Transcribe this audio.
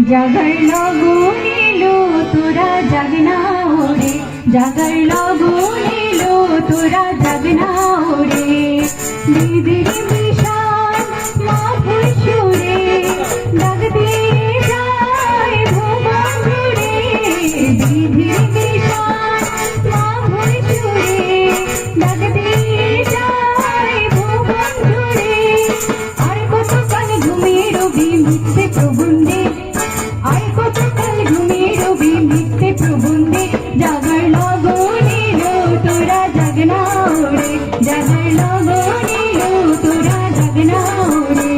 জাগার লগন এলো তোরা জাগনা ওরে, জাগার লগন এলো তোরা জাগনা ওরে। দিদির মিশন মা ফুসুরে ডাক দিয়ে যায় ভুবন জুড়ে। দিদির মিশন মা ফুসুরে ডাক দিয়ে যায় ভুবন জুড়ে। আর কতক্ষণ ঘুমিয়ে রবি মিথ্যে প্রবন্ধে, আর কতকাল ঘুমিয়ে রবি মিথ্যে প্রবন্ধে। জাগার লগন এলো তোরা জাগনা ওরে, জাগার লগন এলো তোরা জাগনা ওরে।